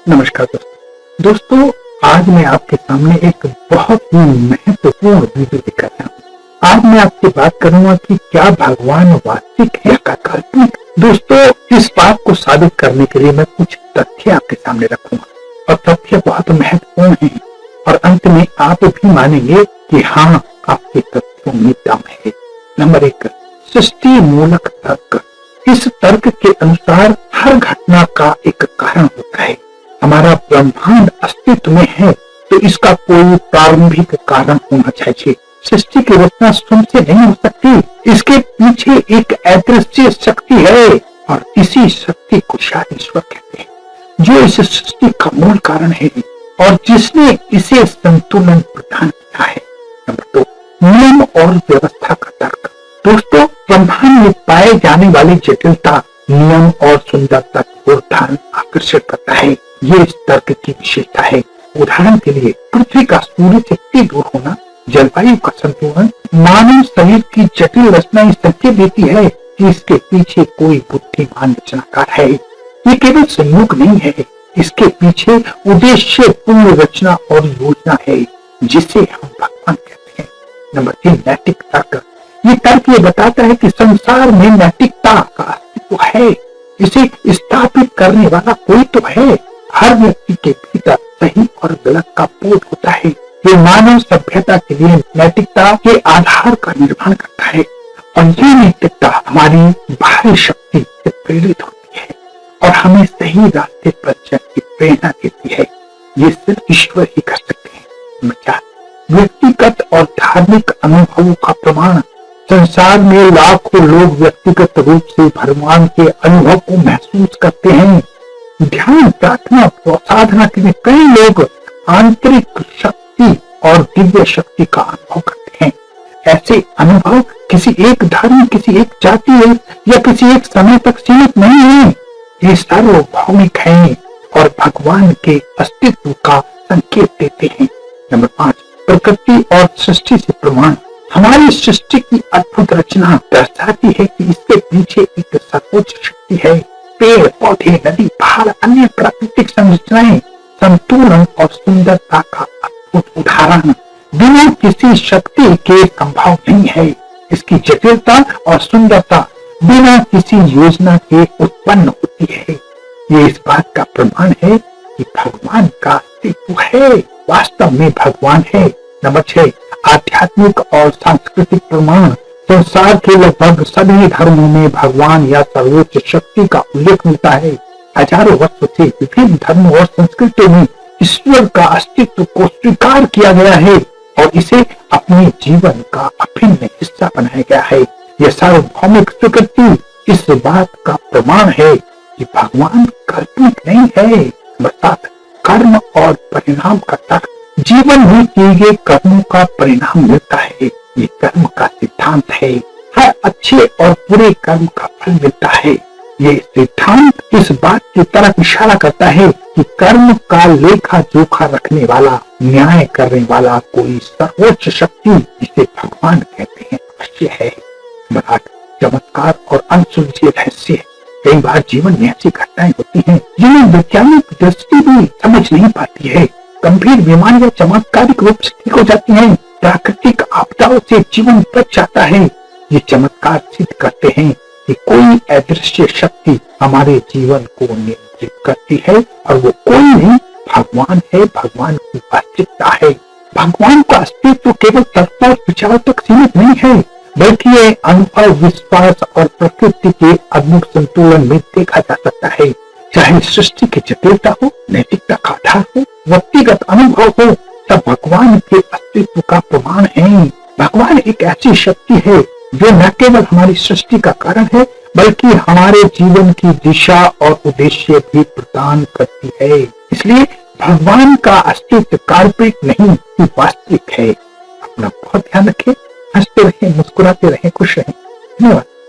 नमस्कार दोस्तों, आज मैं आपके सामने एक बहुत ही महत्वपूर्ण वीडियो दिखा रहा हूँ। आज मैं आपसे बात करूंगा कि क्या भगवान वास्तविक है या काल्पनिक। दोस्तों, इस बात को साबित करने के लिए मैं कुछ तथ्य आपके सामने रखूंगा और तथ्य बहुत महत्वपूर्ण हैं और अंत में आप भी मानेंगे कि हाँ, आपके तथ्यों में दम है। नंबर 1, सृष्टि मूलक तर्क। इस तर्क के अनुसार हर घटना का एक कारण होता है। हमारा ब्रह्मांड अस्तित्व में है तो इसका कोई प्रारंभिक कारण होना चाहिए। सृष्टि की रचना स्वयं से नहीं हो सकती, इसके पीछे एक अदृश्य शक्ति है और इसी शक्ति को शायद ईश्वर कहते हैं, जो इस सृष्टि का मूल कारण है और जिसने इसे संतुलन प्रदान किया है। नंबर 2, नियम और व्यवस्था का तर्क। दोस्तों, ब्रह्मांड में पाए जाने वाली जटिलता नियम और सुंदरता की ओर ध्यान आकर्षित करता है। ये इस तर्क की विशेषता है। उदाहरण के लिए, पृथ्वी का सूर्य से इतनी दूर होना, जलवायु का संतुलन, मानव शरीर की जटिल रचना इस संकेत देती है कि इसके पीछे कोई बुद्धिमान रचनाकार है। ये केवल संयोग नहीं है, इसके पीछे उद्देश्य पूर्ण रचना और योजना है, जिसे हम भगवान कहते हैं। नंबर 3, नैतिक तर्क। ये तर्क ये बताता है कि संसार में नैतिकता का अस्तित्व है, इसे स्थापित करने वाला कोई तो है। हर व्यक्ति के भीतर सही और गलत का बोध होता है। ये मानव सभ्यता के लिए नैतिकता के आधार का निर्माण करता है और ये नैतिकता हमारी बाहरी शक्ति से प्रेरित होती है और हमें सही रास्ते पर चलने की प्रेरणा देती है। ये सिर्फ ईश्वर ही कर सकते हैं। नंबर 4, व्यक्तिगत और धार्मिक अनुभवों का प्रमाण। संसार में लाखों लोग व्यक्तिगत रूप से भगवान के अनुभव को महसूस करते हैं। ध्यान, प्रार्थना और साधना के लिए कई लोग आंतरिक शक्ति और दिव्य शक्ति का अनुभव करते हैं। ऐसे अनुभव किसी एक धर्म, किसी एक जाति या किसी एक समय तक सीमित नहीं है। ये सार्वभौमिक हैं और भगवान के अस्तित्व का संकेत देते हैं। नंबर 5, प्रकृति और सृष्टि से प्रमाण। हमारी सृष्टि की अद्भुत रचना दर्शाती है कि इसके पीछे एक सर्वोच्च शक्ति है। पेड़, पौधे, नदी, पहाड़, अन्य प्राकृतिक संरचनाएं संतुलन और सुंदरता का अद्भुत उदाहरण बिना किसी शक्ति के संभव नहीं है। इसकी जटिलता और सुंदरता बिना किसी योजना के उत्पन्न होती है। ये इस बात का प्रमाण है कि भगवान का अस्तित्व है, वास्तव में भगवान है। नंबर 6, आध्यात्मिक और सांस्कृतिक प्रमाण। संसार के लगभग सभी धर्मों में भगवान या सर्वोच्च शक्ति का उल्लेख मिलता है। हजारों वर्षों से विभिन्न धर्मों और संस्कृतियों में ईश्वर का अस्तित्व को स्वीकार किया गया है और इसे अपने जीवन का अभिन्न हिस्सा बनाया गया है। यह सार्वभौमिक स्वीकृति इस बात का प्रमाण है कि भगवान काल्पनिक नहीं है। नंबर 7, कर्म और परिणाम का तर्क। जीवन में किए गए कर्मों का परिणाम मिलता है। ये कर्म का सिद्धांत है। हर अच्छे और बुरे कर्म का फल मिलता है। ये सिद्धांत इस बात की तरफ इशारा करता है कि कर्म का लेखा जोखा रखने वाला, न्याय करने वाला कोई सर्वोच्च शक्ति, जिसे भगवान कहते हैं, अवश्य है। नंबर 8, चमत्कार और अनसुलझे रहस्य। कई बार जीवन में ऐसी घटनाएं होती हैं जिन्हें वैज्ञानिक दृष्टि भी समझ नहीं पाती है। गंभीर बीमारियां चमत्कारिक रूप से ठीक हो जाती हैं। प्राकृतिक आपदाओं से जीवन बच जाता है। ये चमत्कार सिद्ध करते हैं कि कोई अदृश्य शक्ति हमारे जीवन को नियंत्रित करती है और वो कोई नहीं, भगवान है। भगवान की वास्तविकता है। भगवान का अस्तित्व केवल तर्क और विचारों तक सीमित नहीं है, बल्कि ये अनुभव, विश्वास और प्रकृति के अद्भुत संतुलन में देखा जा सकता है। चाहे सृष्टि की जटिलता हो, नैतिकता का आधार हो, व्यक्तिगत अनुभव हो, तब भगवान के अस्तित्व का प्रमाण है। भगवान एक ऐसी शक्ति है जो न केवल हमारी सृष्टि का कारण है, बल्कि हमारे जीवन की दिशा और उद्देश्य भी प्रदान करती है। इसलिए भगवान का अस्तित्व काल्पनिक नहीं, वास्तविक है। अपना बहुत ध्यान रखें, हंसते रहें, मुस्कुराते रहें, खुश रहें। धन्यवाद।